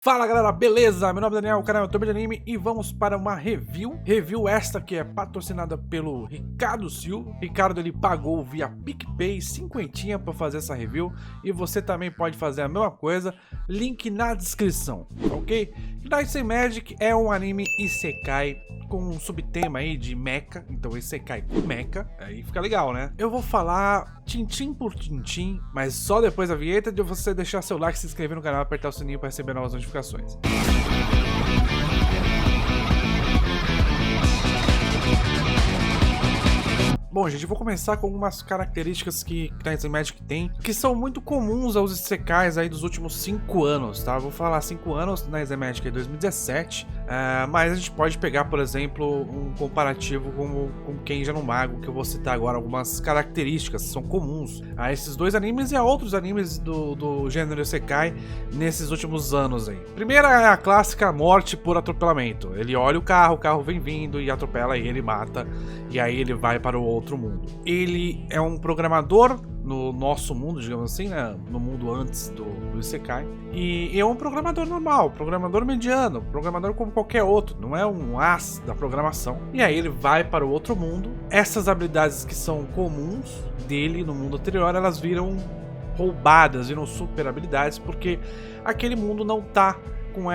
Fala galera, beleza? Meu nome é Daniel, o canal é YouTube de Anime e vamos para uma review esta que é patrocinada pelo Ricardo Silva. Ricardo, ele pagou via PicPay 50 para fazer essa review e você também pode fazer a mesma coisa, link na descrição, ok? Knight's Magic é um anime Isekai com um subtema aí de mecha, então Isekai com mecha, aí fica legal, né? Eu vou falar tintim por tintim, mas só depois da vinheta de você deixar seu like, se inscrever no canal e apertar o sininho para receber novas notificações. Bom, gente, eu vou começar com algumas características que Knight's Magic tem, que são muito comuns aos Isekais aí dos últimos 5 anos, tá? Eu vou falar 5 anos, Knight's Magic é 2017, mas a gente pode pegar, por exemplo, um comparativo com Kenja no Mago, que eu vou citar agora algumas características que são comuns a esses dois animes e a outros animes do gênero Isekai nesses últimos anos aí. Primeira é a clássica morte por atropelamento. Ele olha o carro vem vindo e atropela ele, mata, e aí ele vai para o outro mundo. Ele é um programador no nosso mundo, digamos assim, né? No mundo antes do Isekai. E é um programador normal, programador mediano, programador como qualquer outro, não é um as da programação. E aí ele vai para o outro mundo. Essas habilidades que são comuns dele no mundo anterior, elas viram roubadas, viram super habilidades, porque aquele mundo não tá com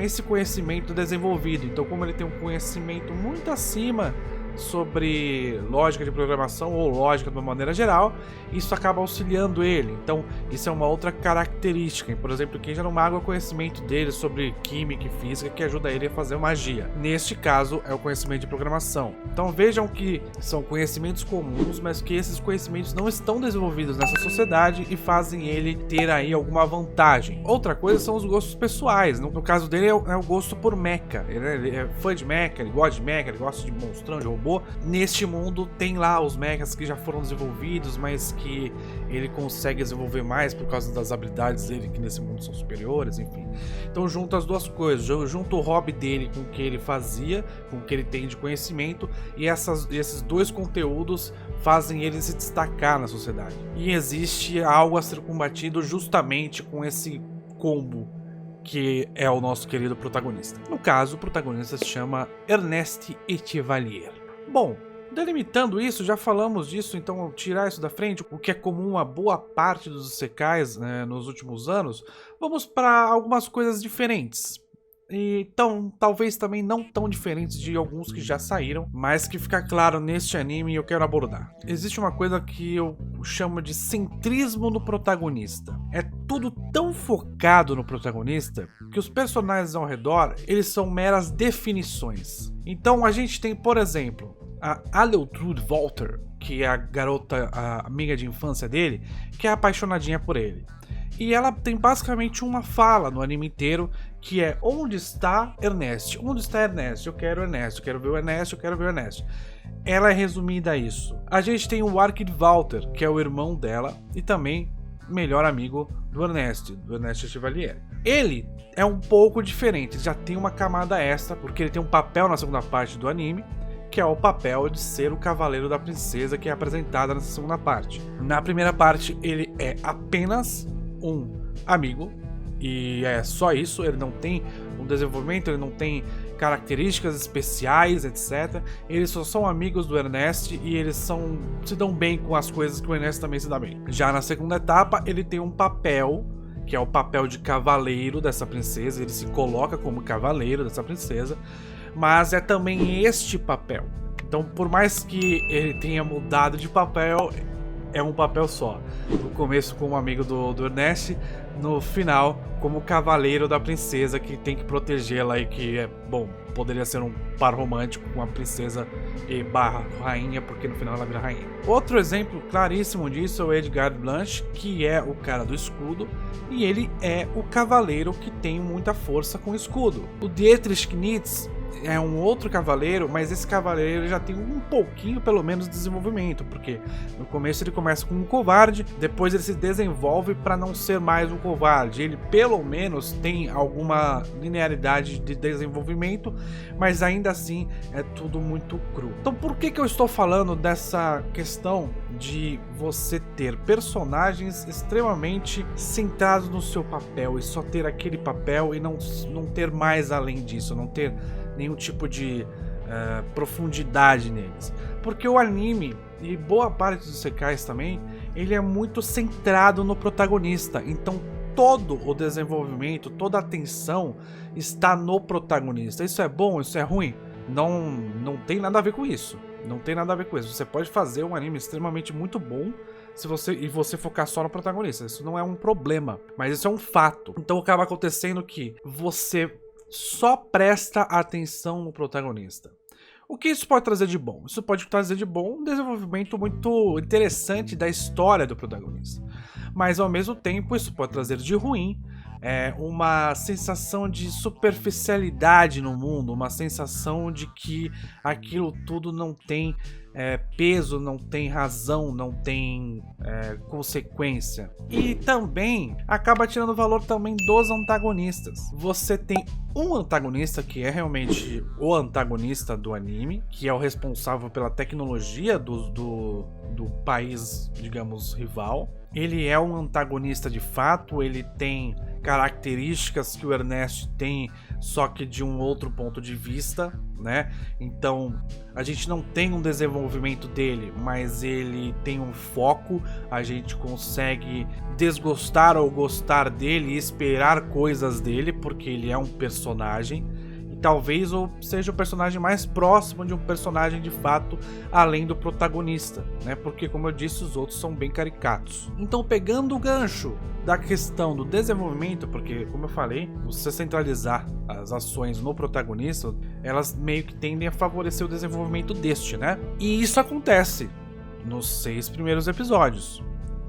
esse conhecimento desenvolvido. Então, como ele tem um conhecimento muito acima sobre lógica de programação ou lógica de uma maneira geral, isso acaba auxiliando ele. Então isso é uma outra característica. Por exemplo, quem já no Mago é o conhecimento dele sobre química e física que ajuda ele a fazer magia. Neste caso é o conhecimento de programação. Então vejam que são conhecimentos comuns, mas que esses conhecimentos não estão desenvolvidos nessa sociedade e fazem ele ter aí alguma vantagem. Outra coisa são os gostos pessoais. No caso dele é o gosto por mecha. Ele é fã de mecha, ele gosta de mecha, ele gosta de monstrão, de robô. Neste mundo tem lá os mechas que já foram desenvolvidos, mas que ele consegue desenvolver mais por causa das habilidades dele, que nesse mundo são superiores, enfim. Então junto as duas coisas, junto o hobby dele com o que ele fazia, com o que ele tem de conhecimento, e esses dois conteúdos fazem ele se destacar na sociedade. E existe algo a ser combatido justamente com esse combo que é o nosso querido protagonista. No caso, o protagonista se chama Ernest Echevalier. Bom, delimitando isso, já falamos disso, então tirar isso da frente, o que é comum a boa parte dos isekais, né, nos últimos anos, vamos para algumas coisas diferentes. Então, talvez também não tão diferentes de alguns que já saíram, mas que fica claro neste anime e eu quero abordar. Existe uma coisa que eu chamo de centrismo no protagonista. É tudo tão focado no protagonista que os personagens ao redor, eles são meras definições. Então a gente tem, por exemplo, a Aleutrude Walter, que é a garota, a amiga de infância dele, que é apaixonadinha por ele. E ela tem basicamente uma fala no anime inteiro, que é: onde está Ernest? Onde está Ernest? Eu quero Ernest, eu quero ver o Ernest, eu quero ver o Ernest. Ela é resumida a isso. A gente tem o Arkid Walter, que é o irmão dela e também melhor amigo do Ernest Chevalier. Ele é um pouco diferente, já tem uma camada extra, porque ele tem um papel na segunda parte do anime, que é o papel de ser o cavaleiro da princesa, que é apresentada nessa segunda parte. Na primeira parte, ele é apenas um amigo, e é só isso, ele não tem um desenvolvimento, ele não tem características especiais, etc. Eles só são amigos do Ernest e eles se dão bem com as coisas que o Ernest também se dá bem. Já na segunda etapa, ele tem um papel, que é o papel de cavaleiro dessa princesa, ele se coloca como cavaleiro dessa princesa, mas é também este papel. Então, por mais que ele tenha mudado de papel, é um papel só. No começo como amigo do Ernest, no final como cavaleiro da princesa que tem que protegê-la e que é, bom, poderia ser um par romântico com a princesa e barra rainha, porque no final ela vira rainha. Outro exemplo claríssimo disso é o Edgar Blanche, que é o cara do escudo, e ele é o cavaleiro que tem muita força com o escudo. O Dietrich Knitz é um outro cavaleiro, mas esse cavaleiro já tem um pouquinho, pelo menos, de desenvolvimento, porque no começo ele começa como um covarde, depois ele se desenvolve para não ser mais um covarde. Ele, pelo menos, tem alguma linearidade de desenvolvimento, mas ainda assim é tudo muito cru. Então por que eu estou falando dessa questão de você ter personagens extremamente centrados no seu papel e só ter aquele papel e não ter mais além disso, não ter nenhum tipo de profundidade neles? Porque o anime e boa parte dos isekais também, ele é muito centrado no protagonista, então todo o desenvolvimento, toda a atenção está no protagonista. Isso é bom? Isso é ruim? Não tem nada a ver com isso. Não tem nada a ver com isso. Você pode fazer um anime extremamente muito bom se você focar só no protagonista. Isso não é um problema, mas isso é um fato. Então acaba acontecendo que você só presta atenção no protagonista. O que isso pode trazer de bom? Isso pode trazer de bom um desenvolvimento muito interessante da história do protagonista. Mas ao mesmo tempo isso pode trazer de ruim uma sensação de superficialidade no mundo, uma sensação de que aquilo tudo não tem peso, não tem razão, não tem consequência. E também acaba tirando valor também dos antagonistas. Você tem um antagonista que é realmente o antagonista do anime, que é o responsável pela tecnologia do país, digamos, rival. Ele é um antagonista de fato, ele tem características que o Ernest tem, só que de um outro ponto de vista, né? Então a gente não tem um desenvolvimento dele, mas ele tem um foco, a gente consegue desgostar ou gostar dele e esperar coisas dele, porque ele é um personagem. Talvez seja o personagem mais próximo de um personagem de fato, além do protagonista, né? Porque, como eu disse, os outros são bem caricatos. Então, pegando o gancho da questão do desenvolvimento, porque, como eu falei, você centralizar as ações no protagonista, elas meio que tendem a favorecer o desenvolvimento deste, né? E isso acontece nos 6 primeiros episódios,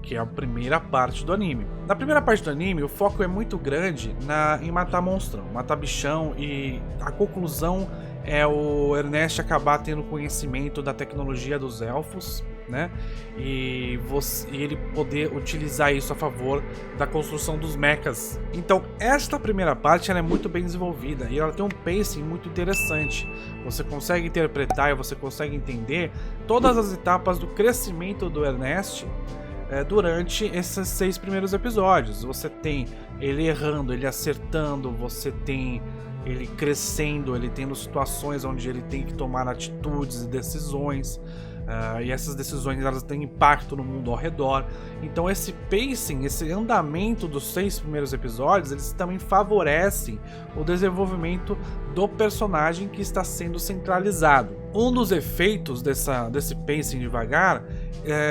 que é a primeira parte do anime. Na primeira parte do anime, o foco é muito grande em matar monstrão, matar bichão, e a conclusão é o Ernest acabar tendo conhecimento da tecnologia dos elfos, né? E ele poder utilizar isso a favor da construção dos mechas. Então, esta primeira parte ela é muito bem desenvolvida e ela tem um pacing muito interessante. Você consegue interpretar e você consegue entender todas as etapas do crescimento do Ernest durante esses 6 primeiros episódios. Você tem ele errando, ele acertando, você tem ele crescendo, ele tendo situações onde ele tem que tomar atitudes e decisões, e essas decisões elas têm impacto no mundo ao redor. Então esse pacing, esse andamento dos 6 primeiros episódios, eles também favorecem o desenvolvimento do personagem que está sendo centralizado. Um dos efeitos desse pacing devagar,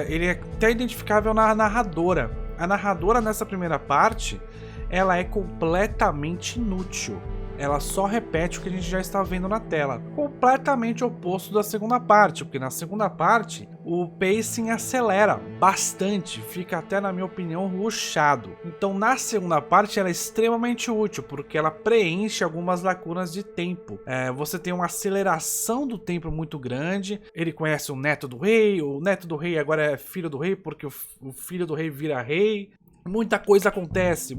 ele é até identificável na narradora. A narradora nessa primeira parte, ela é completamente inútil. Ela só repete o que a gente já está vendo na tela. Completamente oposto da segunda parte, porque na segunda parte o pacing acelera bastante, fica até, na minha opinião, rushado. Então na segunda parte ela é extremamente útil, porque ela preenche algumas lacunas de tempo. Você tem uma aceleração do tempo muito grande. Ele conhece o neto do rei agora é filho do rei, porque o filho do rei vira rei. Muita coisa acontece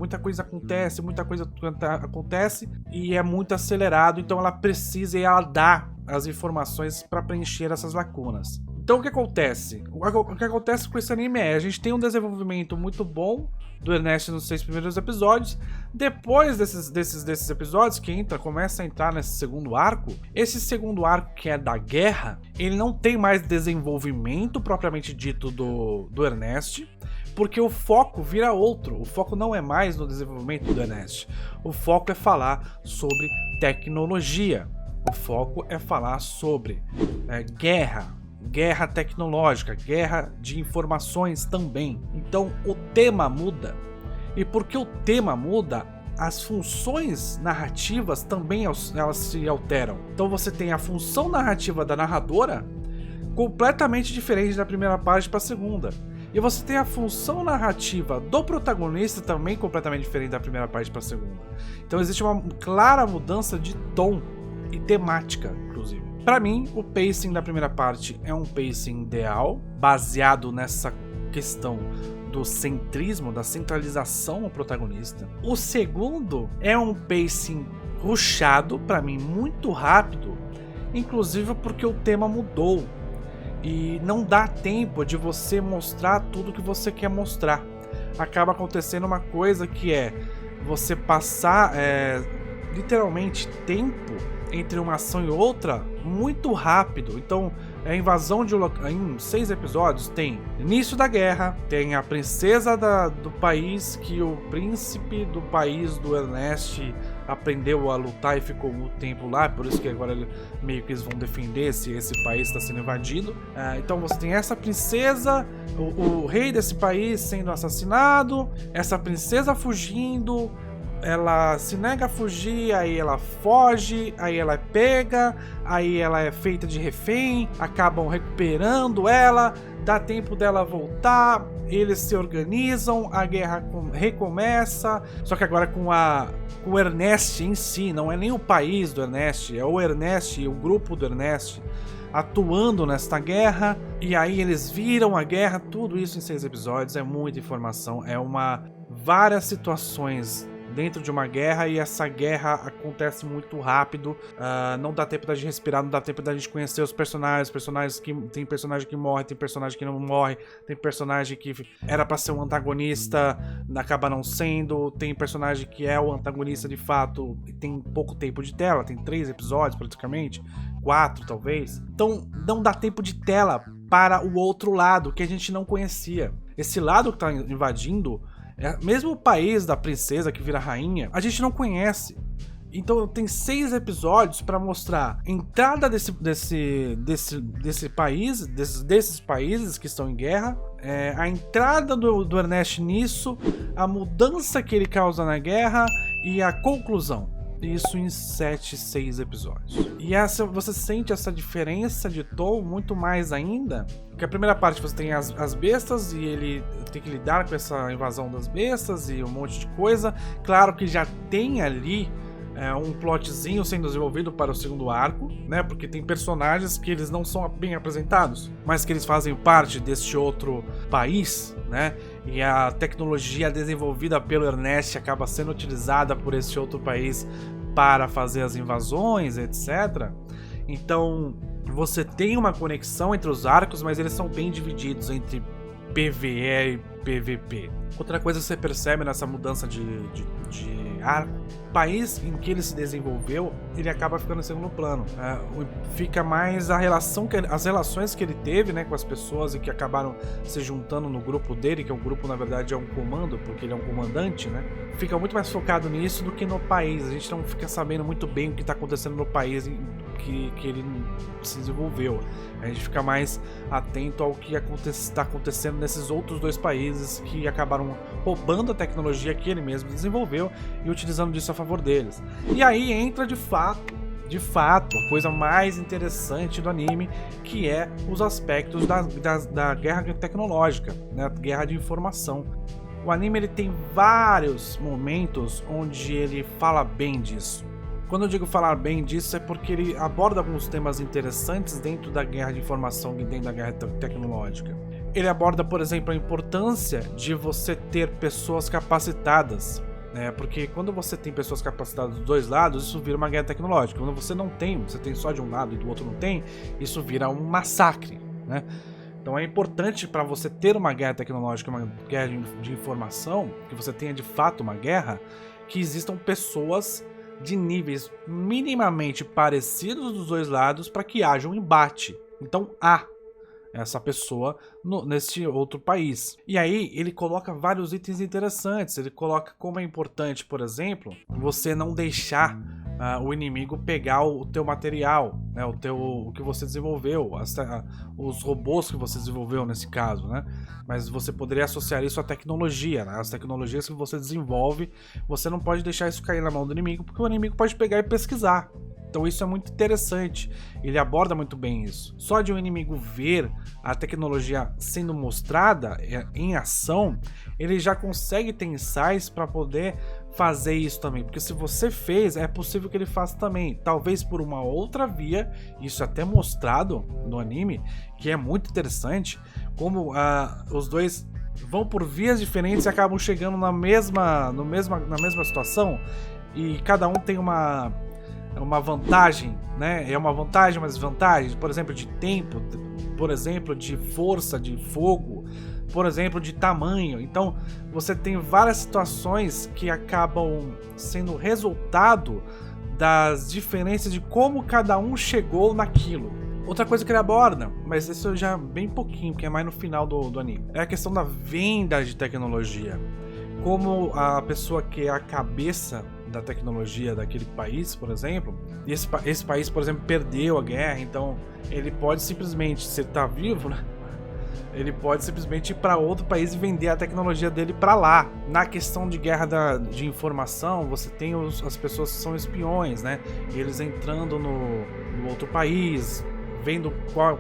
e é muito acelerado, então ela precisa e ela dá as informações para preencher essas lacunas. Então o que acontece? O que acontece com esse anime a gente tem um desenvolvimento muito bom do Ernest nos 6 primeiros episódios. Depois desses episódios começa a entrar nesse segundo arco. Esse segundo arco, que é da guerra, ele não tem mais desenvolvimento propriamente dito do Ernest, porque o foco vira outro. O foco não é mais no desenvolvimento do Ernest. O foco é falar sobre tecnologia. O foco é falar sobre guerra tecnológica, guerra de informações também. Então o tema muda. E porque o tema muda, as funções narrativas também elas se alteram. Então você tem a função narrativa da narradora completamente diferente da primeira parte para a segunda. E você tem a função narrativa do protagonista também completamente diferente da primeira parte para a segunda. Então existe uma clara mudança de tom e temática, inclusive. Para mim, o pacing da primeira parte é um pacing ideal, baseado nessa questão do centrismo, da centralização no protagonista. O segundo é um pacing rushado, para mim muito rápido, inclusive porque o tema mudou e não dá tempo de você mostrar tudo que você quer mostrar. Acaba acontecendo uma coisa que é você passar literalmente tempo entre uma ação e outra muito rápido. Então, a invasão de em 6 episódios tem início da guerra, tem a princesa do país que o príncipe do país do Ernest aprendeu a lutar e ficou muito tempo lá, por isso que agora meio que eles vão defender se esse país está sendo invadido. Então você tem essa princesa, o rei desse país sendo assassinado, essa princesa fugindo, ela se nega a fugir, aí ela foge, aí ela é pega, aí ela é feita de refém, acabam recuperando ela, dá tempo dela voltar, eles se organizam, a guerra recomeça, só que agora com o Ernest em si, não é nem o país do Ernest, é o Ernest e o grupo do Ernest atuando nesta guerra, e aí eles viram a guerra, tudo isso em 6 episódios, é muita informação, várias situações dentro de uma guerra, e essa guerra acontece muito rápido, não dá tempo da gente respirar, não dá tempo da gente conhecer os personagens que tem personagem que morre, tem personagem que não morre, tem personagem que era pra ser um antagonista, acaba não sendo, tem personagem que é o antagonista de fato e tem pouco tempo de tela, tem 3 episódios praticamente, 4 talvez, então não dá tempo de tela para o outro lado que a gente não conhecia. Esse lado que tá invadindo, mesmo o país da princesa que vira rainha, a gente não conhece. Então tem 6 episódios para mostrar a entrada desse país, desses países que estão em guerra, a entrada do Ernest nisso, a mudança que ele causa na guerra e a conclusão. Isso em 6 episódios. E você sente essa diferença de tom muito mais ainda, porque a primeira parte você tem as bestas e ele tem que lidar com essa invasão das bestas e um monte de coisa. Claro que já tem ali um plotzinho sendo desenvolvido para o segundo arco, né? Porque tem personagens que eles não são bem apresentados, mas que eles fazem parte deste outro país, né? E a tecnologia desenvolvida pelo Ernest acaba sendo utilizada por esse outro país para fazer as invasões, etc. Então você tem uma conexão entre os arcos, mas eles são bem divididos entre PvE e PvP. Outra coisa que você percebe nessa mudança de arco, o país em que ele se desenvolveu, ele acaba ficando em segundo plano. Fica mais as relações que ele teve, né, com as pessoas e que acabaram se juntando no grupo dele, que o grupo na verdade é um comando, porque ele é um comandante, né? Fica muito mais focado nisso do que no país. A gente não fica sabendo muito bem o que está acontecendo no país que ele se desenvolveu. A gente fica mais atento ao que está acontecendo nesses outros 2 países que acabaram roubando a tecnologia que ele mesmo desenvolveu e utilizando disso a favor deles. E aí entra de fato, a coisa mais interessante do anime, que é os aspectos da guerra tecnológica, né? Guerra de informação. O anime ele tem vários momentos onde ele fala bem disso. Quando eu digo falar bem disso é porque ele aborda alguns temas interessantes dentro da guerra de informação e dentro da guerra tecnológica. Ele aborda, por exemplo, a importância de você ter pessoas capacitadas, né? Porque quando você tem pessoas capacitadas dos 2 lados, isso vira uma guerra tecnológica. Quando você não tem, você tem só de um lado e do outro não tem, isso vira um massacre, né? Então é importante para você ter uma guerra tecnológica, uma guerra de informação, que você tenha de fato uma guerra, que existam pessoas de níveis minimamente parecidos dos 2 lados para que haja um embate. Então há essa pessoa nesse outro país. E aí ele coloca vários itens interessantes. Ele coloca como é importante, por exemplo, você não deixar o inimigo pegar o teu material, né? O que você desenvolveu, os robôs que você desenvolveu nesse caso, né? Mas você poderia associar isso à tecnologia, né? As tecnologias que você desenvolve, você não pode deixar isso cair na mão do inimigo, porque o inimigo pode pegar e pesquisar. Então isso é muito interessante, ele aborda muito bem isso. Só de um inimigo ver a tecnologia sendo mostrada em ação, ele já consegue ter insights para poder fazer isso também, porque se você fez, é possível que ele faça também, talvez por uma outra via. Isso é até mostrado no anime, que é muito interessante, como os dois vão por vias diferentes e acabam chegando na mesma situação, e cada um tem uma vantagem, né? É uma vantagem, uma desvantagem, por exemplo, de tempo, por exemplo, de força, de fogo, por exemplo, de tamanho. Então, você tem várias situações que acabam sendo resultado das diferenças de como cada um chegou naquilo. Outra coisa que ele aborda, mas isso já é bem pouquinho, porque é mais no final do anime, é a questão da venda de tecnologia. Como a pessoa que é a cabeça da tecnologia daquele país, por exemplo, e esse país, por exemplo, perdeu a guerra, então ele pode simplesmente, se ele tá vivo, né? Ele pode simplesmente ir para outro país e vender a tecnologia dele para lá. Na questão de guerra de informação, você tem as pessoas que são espiões, né? Eles entrando no outro país, vendo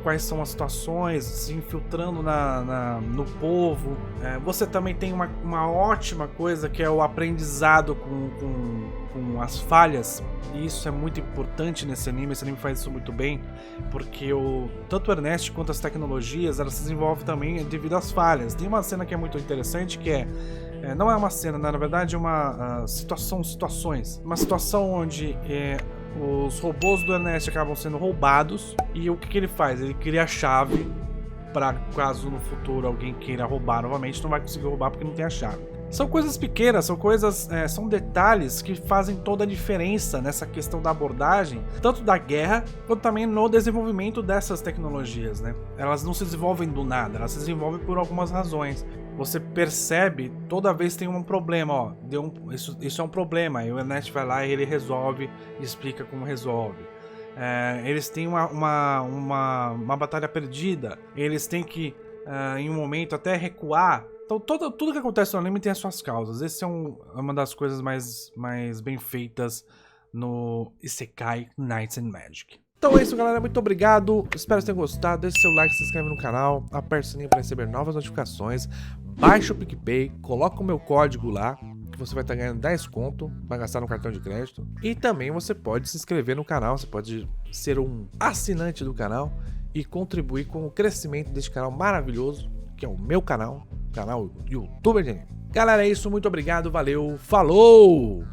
quais são as situações, se infiltrando no povo. Você também tem uma ótima coisa que é o aprendizado com as falhas, e isso é muito importante nesse anime. Esse anime faz isso muito bem, porque tanto o Ernest quanto as tecnologias, elas se desenvolvem também devido às falhas. Tem uma cena que é muito interessante, que não é uma cena, na verdade é uma situações. Uma situação onde os robôs do Ernest acabam sendo roubados, e o que ele faz? Ele cria a chave para caso no futuro alguém queira roubar novamente, não vai conseguir roubar porque não tem a chave. São coisas pequenas, são detalhes que fazem toda a diferença nessa questão da abordagem, tanto da guerra, quanto também no desenvolvimento dessas tecnologias, né? Elas não se desenvolvem do nada, elas se desenvolvem por algumas razões. Você percebe, toda vez tem um problema, ó, isso é um problema, aí o Ernest vai lá e ele resolve, e explica como resolve. Eles têm uma batalha perdida, eles têm que, em um momento, até recuar. Então tudo que acontece no anime tem as suas causas. Essa é uma das coisas mais bem feitas no Isekai Knights and Magic. Então é isso, galera, muito obrigado, espero que tenham gostado. Deixe seu like, se inscreve no canal, aperte o sininho para receber novas notificações, baixe o PicPay, coloca o meu código lá, que você vai estar ganhando 10 conto para gastar no cartão de crédito. E também você pode se inscrever no canal, você pode ser um assinante do canal e contribuir com o crescimento deste canal maravilhoso, que é o meu canal YouTuber de anime. Galera, é isso, muito obrigado, valeu, falou!